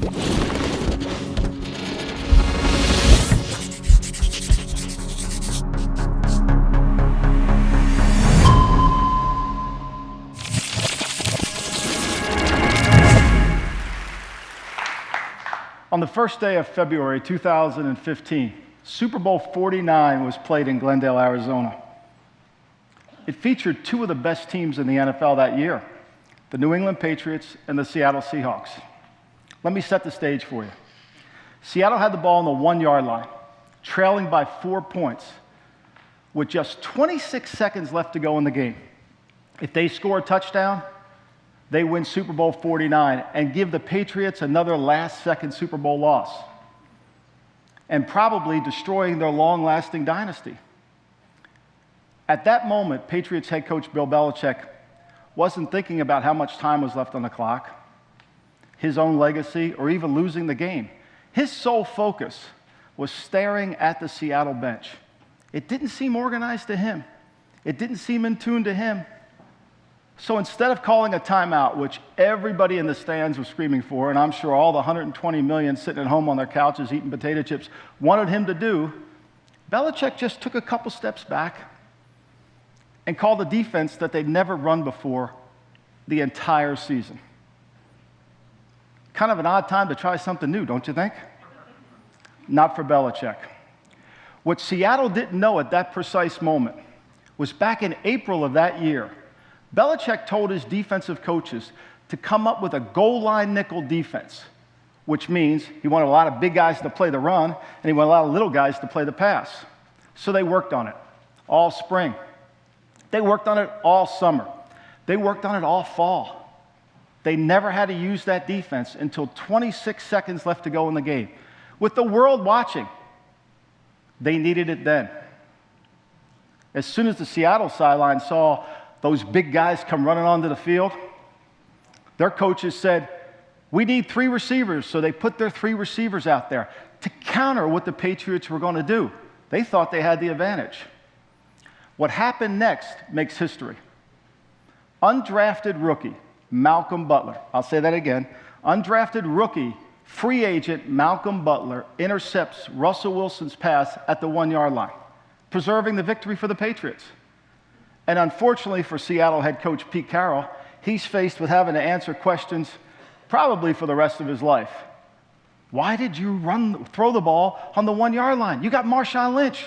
On the first day of February 2015, Super Bowl 49 was played in Glendale, Arizona. It featured two of the best teams in the NFL that year, the New England Patriots and the Seattle Seahawks. Let me set the stage for you. Seattle had the ball on the 1-yard line, trailing by 4 points, with just 26 seconds left to go in the game. If they score a touchdown, they win Super Bowl 49 and give the Patriots another last-second Super Bowl loss, and probably destroying their long-lasting dynasty. At that moment, Patriots head coach Bill Belichick wasn't thinking about how much time was left on the clock, his own legacy, or even losing the game. His sole focus was staring at the Seattle bench. It didn't seem organized to him. It didn't seem in tune to him. So instead of calling a timeout, which everybody in the stands was screaming for, and I'm sure all the 120 million sitting at home on their couches eating potato chips wanted him to do, Belichick just took a couple steps back and called a defense that they'd never run before the entire season. Kind of an odd time to try something new, don't you think? Not for Belichick. What Seattle didn't know at that precise moment was back in April of that year, Belichick told his defensive coaches to come up with a goal line nickel defense, which means he wanted a lot of big guys to play the run, and he wanted a lot of little guys to play the pass. So they worked on it all spring. They worked on it all summer. They worked on it all fall. They never had to use that defense until 26 seconds left to go in the game. With the world watching, they needed it then. As soon as the Seattle sideline saw those big guys come running onto the field, their coaches said, we need 3 receivers. So they put their 3 receivers out there to counter what the Patriots were going to do. They thought they had the advantage. What happened next makes history. Undrafted rookie Malcolm Butler, I'll say that again, undrafted rookie free agent Malcolm Butler intercepts Russell Wilson's pass at the 1-yard line, preserving the victory for the Patriots. And unfortunately for Seattle head coach Pete Carroll, he's faced with having to answer questions probably for the rest of his life. Why did you throw the ball on the 1-yard line? You got Marshawn Lynch.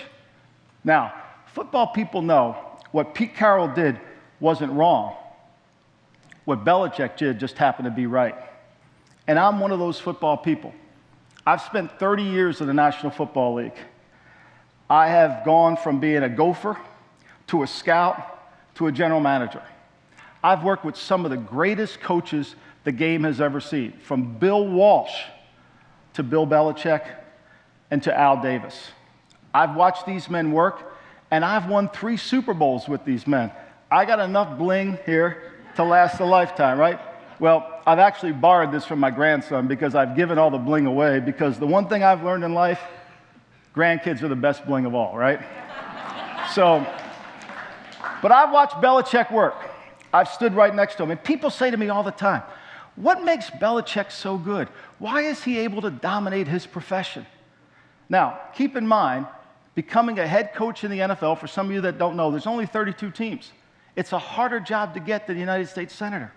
Now, football people know what Pete Carroll did wasn't wrong. What Belichick did just happened to be right. And I'm one of those football people. I've spent 30 years in the National Football League. I have gone from being a gopher to a scout, to a general manager. I've worked with some of the greatest coaches the game has ever seen, from Bill Walsh to Bill Belichick and to Al Davis. I've watched these men work, and I've won 3 Super Bowls with these men. I got enough bling here to last a lifetime, right? Well, I've actually borrowed this from my grandson because I've given all the bling away, because the one thing I've learned in life, grandkids are the best bling of all, right? But I've watched Belichick work. I've stood right next to him. And people say to me all the time, what makes Belichick so good? Why is he able to dominate his profession? Now, keep in mind, becoming a head coach in the NFL, for some of you that don't know, there's only 32 teams. It's a harder job to get than the United States Senator.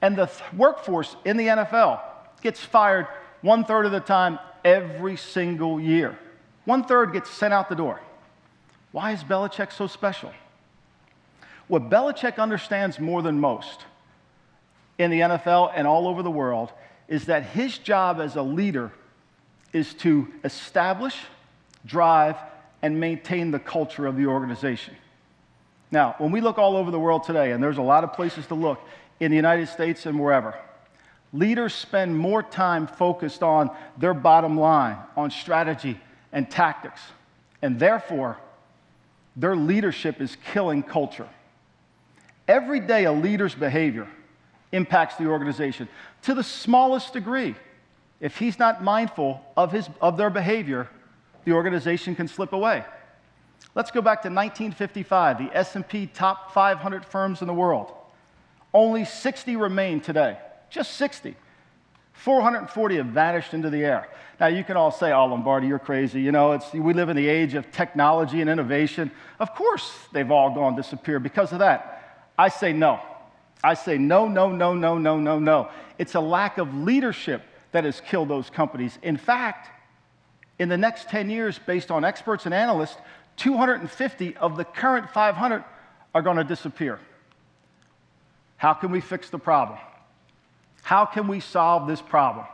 And the workforce in the NFL gets fired 1/3 of the time every single year. 1/3 gets sent out the door. Why is Belichick so special? What Belichick understands more than most in the NFL and all over the world is that his job as a leader is to establish, drive, and maintain the culture of the organization. Now, when we look all over the world today, and there's a lot of places to look in the United States and wherever, leaders spend more time focused on their bottom line, on strategy and tactics, and therefore, their leadership is killing culture. Every day, a leader's behavior impacts the organization to the smallest degree. If he's not mindful of their behavior, the organization can slip away. Let's go back to 1955, the S&P top 500 firms in the world. Only 60 remain today, just 60. 440 have vanished into the air. Now, you can all say, oh, Lombardi, you're crazy. You know, we live in the age of technology and innovation. Of course, they've all gone disappear because of that. I say no. I say no, no, no, no, no, no, no. It's a lack of leadership that has killed those companies. In fact, in the next 10 years, based on experts and analysts, 250 of the current 500 are going to disappear. How can we fix the problem? How can we solve this problem?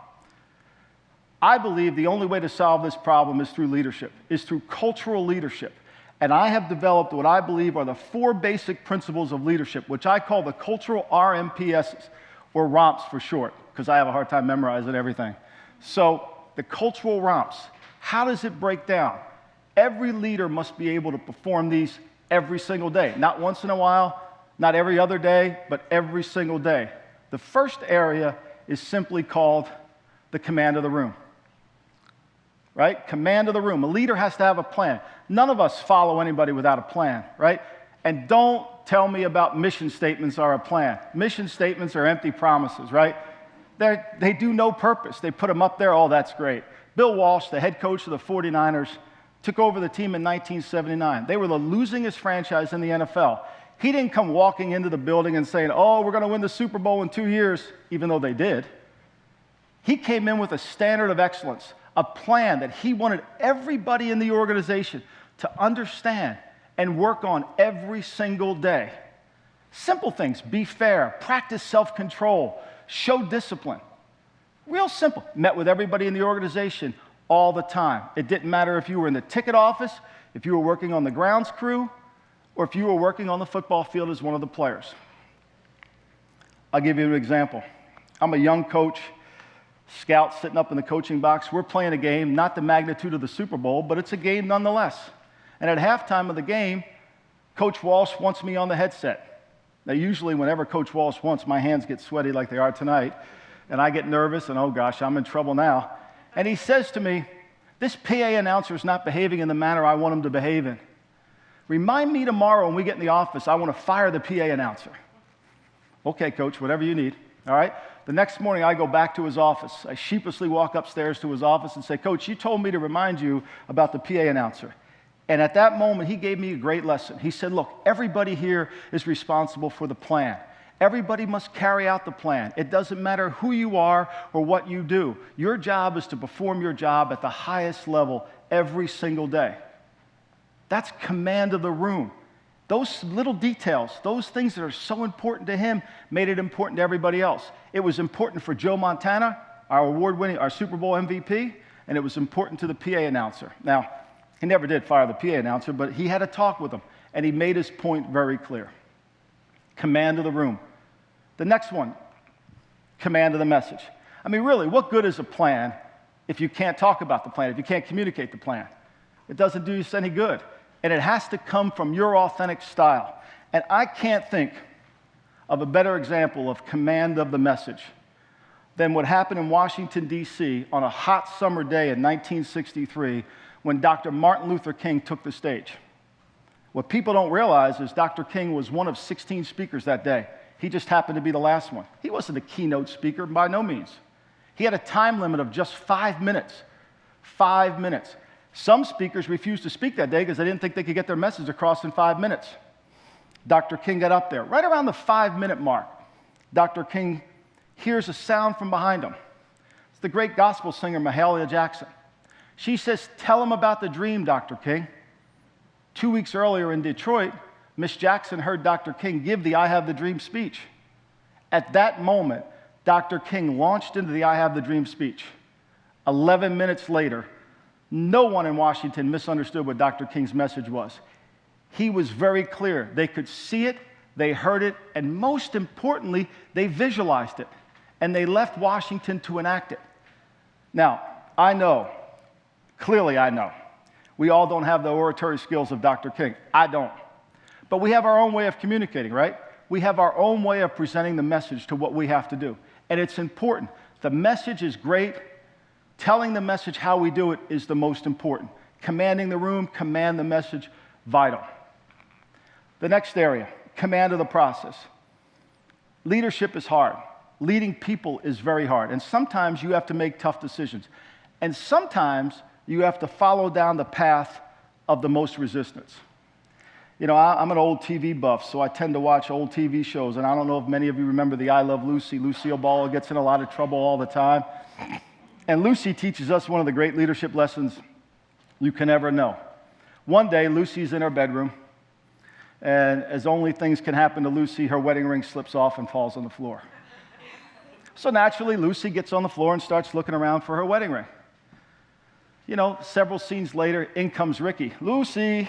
I believe the only way to solve this problem is through leadership, is through cultural leadership. And I have developed what I believe are the 4 basic principles of leadership, which I call the cultural RMPSs, or ROMPS for short, because I have a hard time memorizing everything. So the cultural ROMPS, how does it break down? Every leader must be able to perform these every single day. Not once in a while, not every other day, but every single day. The first area is simply called the command of the room. Right? Command of the room. A leader has to have a plan. None of us follow anybody without a plan, right? And don't tell me about mission statements are a plan. Mission statements are empty promises, right? They do no purpose. They put them up there, oh, that's great. Bill Walsh, the head coach of the 49ers, took over the team in 1979. They were the losingest franchise in the NFL. He didn't come walking into the building and saying, oh, we're going to win the Super Bowl in 2 years, even though they did. He came in with a standard of excellence, a plan that he wanted everybody in the organization to understand and work on every single day. Simple things: be fair, practice self-control, show discipline. Real simple. Met with everybody in the organization all the time. It didn't matter if you were in the ticket office, if you were working on the grounds crew, or if you were working on the football field as one of the players. I'll give you an example. I'm a young coach, scout sitting up in the coaching box. We're playing a game, not the magnitude of the Super Bowl, but it's a game nonetheless. And at halftime of the game, Coach Walsh wants me on the headset. Now, usually whenever Coach Walsh wants, my hands get sweaty like they are tonight, and I get nervous, and oh gosh, I'm in trouble now. And he says to me, this PA announcer is not behaving in the manner I want him to behave in. Remind me tomorrow when we get in the office, I want to fire the PA announcer. Okay, Coach, whatever you need, all right? The next morning, I go back to his office. I sheepishly walk upstairs to his office and say, Coach, you told me to remind you about the PA announcer. And at that moment, he gave me a great lesson. He said, look, everybody here is responsible for the plan. Everybody must carry out the plan. It doesn't matter who you are or what you do. Your job is to perform your job at the highest level every single day. That's command of the room. Those little details, those things that are so important to him, made it important to everybody else. It was important for Joe Montana, our award-winning, our Super Bowl MVP, and it was important to the PA announcer. Now, he never did fire the PA announcer, but he had a talk with him, and he made his point very clear. Command of the room. The next one, command of the message. I mean, really, what good is a plan if you can't talk about the plan, if you can't communicate the plan? It doesn't do you any good. And it has to come from your authentic style. And I can't think of a better example of command of the message than what happened in Washington, D.C. on a hot summer day in 1963 when Dr. Martin Luther King took the stage. What people don't realize is Dr. King was one of 16 speakers that day. He just happened to be the last one. He wasn't a keynote speaker by no means. He had a time limit of just 5 minutes. 5 minutes. Some speakers refused to speak that day because they didn't think they could get their message across in 5 minutes. Dr. King got up there. Right around the 5-minute mark, Dr. King hears a sound from behind him. It's the great gospel singer Mahalia Jackson. She says, tell him about the dream, Dr. King. 2 weeks earlier in Detroit, Miss Jackson heard Dr. King give the I Have the Dream speech. At that moment, Dr. King launched into the I Have the Dream speech. 11 minutes later, no one in Washington misunderstood what Dr. King's message was. He was very clear. They could see it, they heard it, and most importantly, they visualized it. And they left Washington to enact it. Now, I know, clearly I know, we all don't have the oratory skills of Dr. King. I don't. But we have our own way of communicating, right? We have our own way of presenting the message to what we have to do. And it's important. The message is great. Telling the message how we do it is the most important. Commanding the room, command the message, vital. The next area, command of the process. Leadership is hard. leading people is very hard. And sometimes you have to make tough decisions. And sometimes you have to follow down the path of the most resistance. You know, I'm an old TV buff, so I tend to watch old TV shows. And I don't know if many of you remember the I Love Lucy. Lucille Ball gets in a lot of trouble all the time. And Lucy teaches us one of the great leadership lessons you can ever know. One day, Lucy's in her bedroom, and as only things can happen to Lucy, her wedding ring slips off and falls on the floor. So naturally, Lucy gets on the floor and starts looking around for her wedding ring. You know, several scenes later, in comes Ricky. Lucy,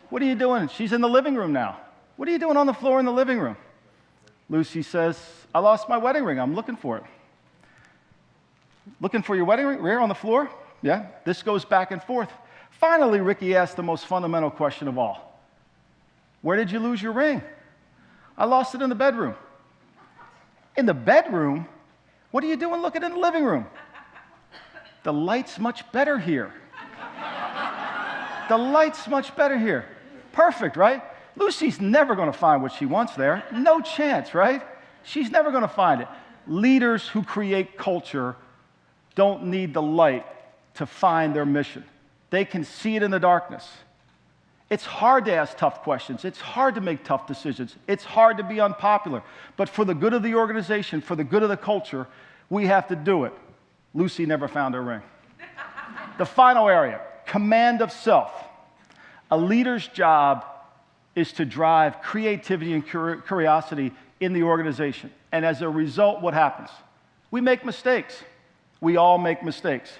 what are you doing? She's in the living room now. What are you doing on the floor in the living room? Lucy says, I lost my wedding ring. I'm looking for it. Looking for your wedding ring? Where, on the floor? Yeah. This goes back and forth. Finally, Ricky asked the most fundamental question of all. Where did you lose your ring? I lost it in the bedroom. In the bedroom? What are you doing looking in the living room? The light's much better here. The light's much better here. Perfect, right? Lucy's never going to find what she wants there. No chance, right? She's never going to find it. Leaders who create culture don't need the light to find their mission. They can see it in the darkness. It's hard to ask tough questions. It's hard to make tough decisions. It's hard to be unpopular. But for the good of the organization, for the good of the culture, we have to do it. Lucy never found her ring. The final area, command of self. A leader's job is to drive creativity and curiosity in the organization. And as a result, what happens? We make mistakes. We all make mistakes.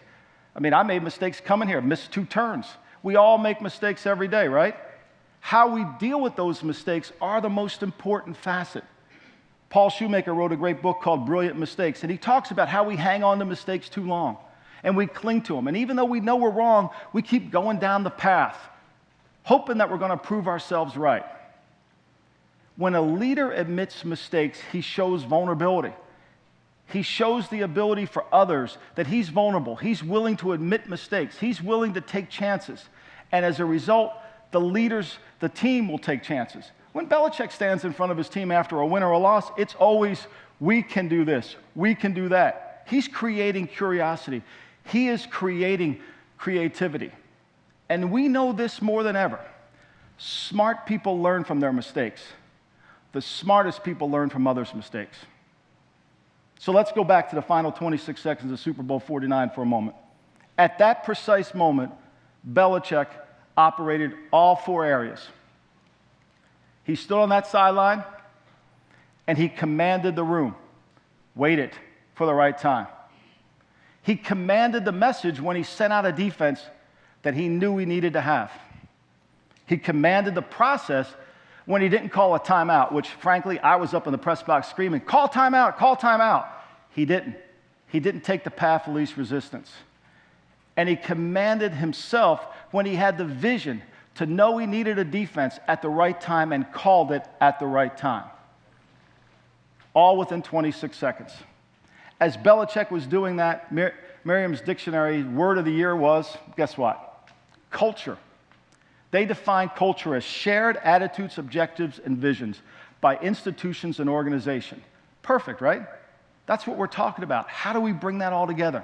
I mean, I made mistakes coming here, missed 2 turns. We all make mistakes every day, right? How we deal with those mistakes are the most important facet. Paul Shoemaker wrote a great book called Brilliant Mistakes, and he talks about how we hang on to mistakes too long, and we cling to them. And even though we know we're wrong, we keep going down the path, hoping that we're going to prove ourselves right. When a leader admits mistakes, he shows vulnerability. He shows the ability for others that he's vulnerable. He's willing to admit mistakes. He's willing to take chances. And as a result, the team will take chances. When Belichick stands in front of his team after a win or a loss, it's always, we can do this, we can do that. He's creating curiosity. He is creating creativity. And we know this more than ever. Smart people learn from their mistakes. The smartest people learn from others' mistakes. So let's go back to the final 26 seconds of Super Bowl 49 for a moment. At that precise moment, Belichick operated all 4 areas. He stood on that sideline, and he commanded the room, waited for the right time. He commanded the message when he sent out a defense that he knew he needed to have. He commanded the process when he didn't call a timeout, which frankly, I was up in the press box screaming, call timeout, call timeout. He didn't. He didn't take the path of least resistance. And he commanded himself when he had the vision to know he needed a defense at the right time and called it at the right time. All within 26 seconds. As Belichick was doing that, Merriam's dictionary word of the year was, guess what? Culture. They define culture as shared attitudes, objectives, and visions by institutions and organization. Perfect, right? That's what we're talking about. How do we bring that all together?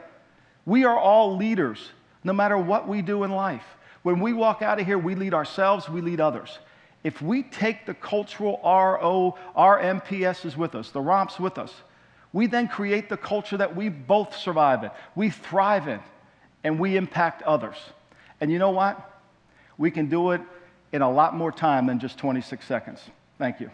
We are all leaders, no matter what we do in life. When we walk out of here, we lead ourselves, we lead others. If we take the cultural RMPS with us, the ROMPS with us, we then create the culture that we both survive in, we thrive in, and we impact others. And you know what? We can do it in a lot more time than just 26 seconds. Thank you.